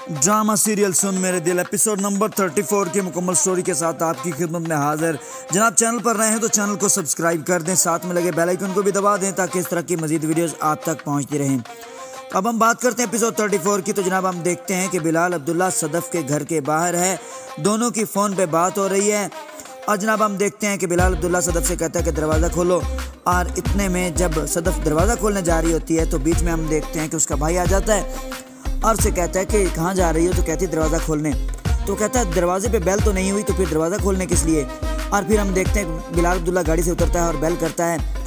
Drama serial सुन मेरे दिल episode number 34 की मुकम्मल स्टोरी के साथ आपकी खिदमत में हाजिर। जनाब चैनल पर नए हैं तो चैनल को सब्सक्राइब कर दें, साथ में लगे बेल आइकन को भी दबा दें ताकि इस तरह की मजीद वीडियोस आप तक पहुंचती रहें। अब हम बात करते हैं एपिसोड 34 की। तो जनाब हम देखते हैं कि बिलाल अब्दुल्ला सदफ के घर के बाहर है, दोनों की फ़ोन पे बात हो रही है। और जनाब हम देखते हैं कि बिलाल अब्दुल्ला सदफ से कहता है कि दरवाज़ा खोलो, और इतने में जब सदफ दरवाज़ा खोलने जा रही होती है तो बीच में हम देखते हैं कि उसका भाई आ जाता है और से कहता है कि कहाँ जा रही हो, तो कहती है दरवाज़ा खोलने। तो कहता है दरवाजे पे बेल तो नहीं हुई, तो फिर दरवाज़ा खोलने किस लिए। और फिर हम देखते हैं बिलाल अब्दुल्ला गाड़ी से उतरता है और बेल करता है।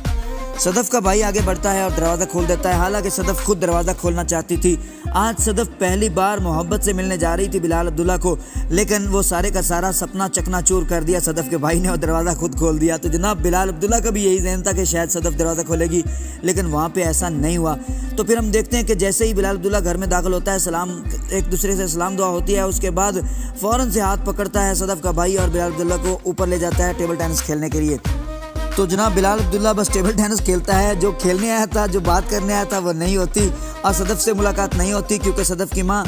सदफ का भाई आगे बढ़ता है और दरवाज़ा खोल देता है। हालांकि सदफ खुद दरवाज़ा खोलना चाहती थी। आज सदफ पहली बार मोहब्बत से मिलने जा रही थी बिलाल अब्दुल्ला को, लेकिन वो सारे का सारा सपना चकनाचूर कर दिया सदफ के भाई ने और दरवाज़ा खुद खोल दिया। तो जनाब बिलाल अब्दुल्ला का भी यही ज़हन था कि शायद सदफ दरवाज़ा खोलेगी, लेकिन वहाँ पे ऐसा नहीं हुआ। तो फिर हम देखते हैं कि जैसे ही बिलाल अब्दुल्ला घर में दाखिल होता है, सलाम एक दूसरे से सलाम दुआ होती है। उसके बाद फ़ौरन से हाथ पकड़ता है सदफ का भाई और बिलाल अब्दुल्ला को ऊपर ले जाता है टेबल टेनिस खेलने के लिए। तो जनाब बिलाल अब्दुल्ला बस टेबल टेनिस खेलता है, जो खेलने आया था, जो बात करने आया था वो नहीं होती, और सदफ से मुलाकात नहीं होती, क्योंकि सदफ की माँ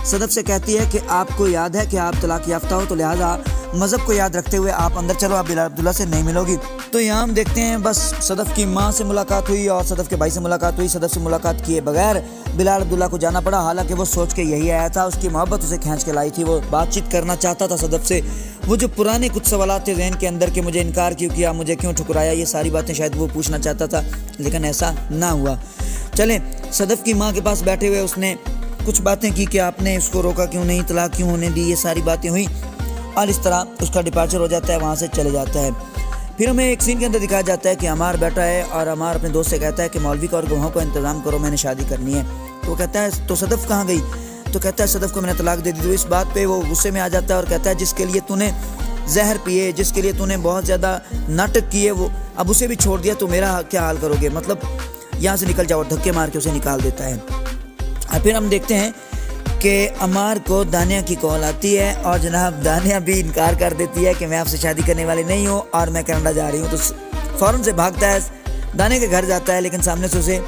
सदफ से कहती है कि आपको याद है कि आप तलाक याफ्ता हो, तो लिहाजा मज़हब को याद रखते हुए आप अंदर चलो, आप बिलाल अब्दुल्ला से नहीं मिलोगी। तो यहाँ हम देखते हैं बस सदफ की माँ से मुलाकात हुई और सदफ के भाई से मुलाकात हुई। सदफ से मुलाकात किए बगैर बिलाल अब्दुल्ला को जाना पड़ा। हालांकि वो सोच के यही आया था, उसकी मोहब्बत उसे खींच के लाई थी, वो बातचीत करना चाहता था सदफ से। वो जो पुराने कुछ सवाल थे जहन के अंदर कि मुझे इनकार क्यों किया, मुझे क्यों ठुकराया, ये सारी बातें शायद वो पूछना चाहता था, लेकिन ऐसा ना हुआ। चलें, सदफ की माँ के पास बैठे हुए उसने कुछ बातें की कि आपने उसको रोका क्यों नहीं, तलाक क्यों होने दी, ये सारी बातें हुई और इस तरह उसका डिपार्चर हो जाता है, वहाँ से चले जाता है। फिर हमें एक सीन के अंदर दिखाया जाता है कि अमार बैठा है और अमार अपने दोस्त से कहता है कि मौलवी का और गवाहों का इंतज़ाम करो, मैंने शादी करनी है। तो वो कहता है तो सदफ कहाँ गई, तो कहता है सदफ को मैंने तलाक दे दी। तो इस बात पे वो गुस्से में आ जाता है और कहता है जिसके लिए तूने जहर पिए, जिसके लिए तूने बहुत ज़्यादा नाटक किए, वो अब उसे भी छोड़ दिया, तो मेरा क्या हाल करोगे, मतलब यहाँ से निकल जाओ, धक्के मार के उसे निकाल देता है। और फिर हम देखते हैं कि अमार को दानिया की कॉल आती है और जनाब दानिया भी इनकार कर देती है कि मैं आपसे शादी करने वाली नहीं हूँ और मैं कनाडा जा रही हूँ। तो फ़ौरन से भागता है, दानिया के घर जाता है, लेकिन सामने से उसे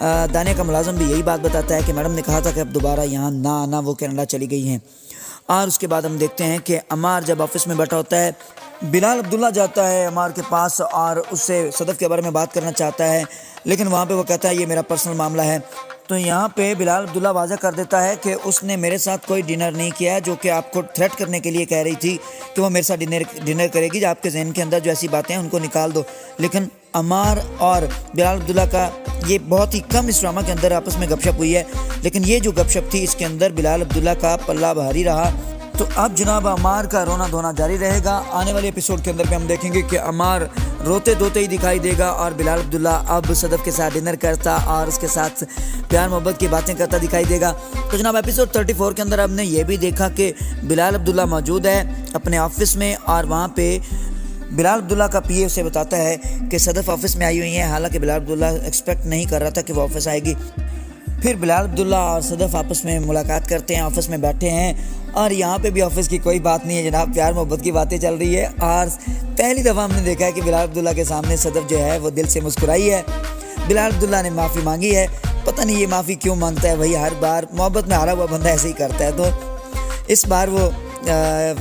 दानिया का मुलाजिम भी यही बात बताता है कि मैडम ने कहा था कि अब दोबारा यहाँ ना आना, वो कनाडा चली गई हैं। और उसके बाद हम देखते हैं कि अमार जब ऑफिस में बैठा होता है, बिलाल अब्दुल्ला जाता है अमार के पास और उससे सदफ के बारे में बात करना चाहता है, लेकिन वहाँ पे वो कहता है ये मेरा पर्सनल मामला है। तो यहाँ पे बिलाल अब्दुल्ला वाज़ा कर देता है कि उसने मेरे साथ कोई डिनर नहीं किया है, जो कि आपको थ्रेट करने के लिए कह रही थी कि वो मेरे साथ डिनर करेगी, जो आपके जहन के अंदर जो ऐसी बातें हैं उनको निकाल दो। लेकिन अमार और बिलाल अब्दुल्ला का ये बहुत ही कम इस ड्रामा के अंदर आपस में गपशप हुई है, लेकिन ये जो गपशप थी इसके अंदर बिलाल अब्दुल्ला का पल्ला भारी रहा। तो अब जनाब अमार का रोना धोना जारी रहेगा। आने वाले एपिसोड के अंदर भी हम देखेंगे कि अमार रोते धोते ही दिखाई देगा और बिलाल अब्दुल्ला अब सदफ के साथ डिनर करता और उसके साथ प्यार मोहब्बत की बातें करता दिखाई देगा। तो जनाब एपिसोड 34 के अंदर हमने ये भी देखा कि बिलाल अब्दुल्ला मौजूद है अपने ऑफिस में और वहाँ पे बिलाल अब्दुल्ला का पीए उसे बताता है कि सदफ ऑफिस में आई हुई है। हालांकि बिलाल अब्दुल्ला एक्सपेक्ट नहीं कर रहा था कि वो ऑफिस आएगी। फिर बिलाल अब्दुल्ला और सदफ आपस में मुलाकात करते हैं, ऑफिस में बैठे हैं और यहाँ पे भी ऑफिस की कोई बात नहीं है जनाब, प्यार मोहब्बत की बातें चल रही है। और पहली दफ़ा हमने देखा है कि बिलाल अब्दुल्ला के सामने सदफ जो है वो दिल से मुस्कुराई है। बिलाल अब्दुल्ला ने माफ़ी मांगी है, पता नहीं ये माफ़ी क्यों मांगता है भाई, हर बार मोहब्बत में हारा हुआ बंदा ऐसे ही करता है। तो इस बार वो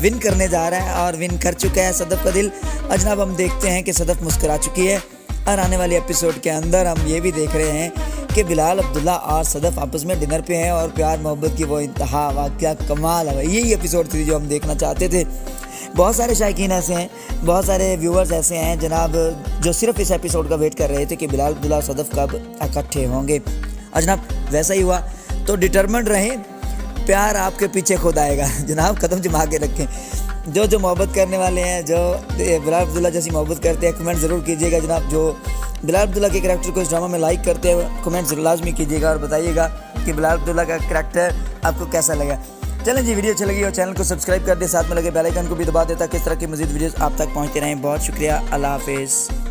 विन करने जा रहा है और विन कर चुका है सदफ का दिल। और जनाब हम देखते हैं कि सदफ मुस्कुरा चुकी है और आने वाले एपिसोड के अंदर हम ये भी देख रहे हैं कि बिलाल अब्दुल्ला और सदफ आपस में डिनर पे हैं और प्यार मोहब्बत की वो इंतहा, वाह क्या कमाल है। यही एपिसोड थी जो हम देखना चाहते थे। बहुत सारे शायकीन ऐसे हैं, बहुत सारे व्यूअर्स ऐसे हैं जनाब जो सिर्फ इस एपिसोड का वेट कर रहे थे कि बिलाल अब्दुल्ला और सदफ कब इकट्ठे होंगे। और जनाब वैसा ही हुआ। तो डिटर्मिन्ड रहें, प्यार आपके पीछे खुद आएगा जनाब, कदम जमा के रखें। जो मोहब्बत करने वाले हैं, जो बिलाल अब्दुल्ला जैसी मोहब्बत करते हैं, कमेंट ज़रूर कीजिएगा जनाब। जो बिलाल अब्दुल्ला के करैक्टर को इस ड्रामा में लाइक करते हैं, कमेंट लाजमी कीजिएगा और बताइएगा कि बिलाल अब्दुल्ला का करैक्टर आपको कैसा लगा। चलें जी, वीडियो अच्छी लगी और चैनल को सब्सक्राइब कर दें, साथ में लगे बेल आइकन को भी दबा दें ताकि इस तरह की मज़ीद वीडियोस आप तक पहुँचते रहें। बहुत शुक्रिया, अल्लाह हाफिज़।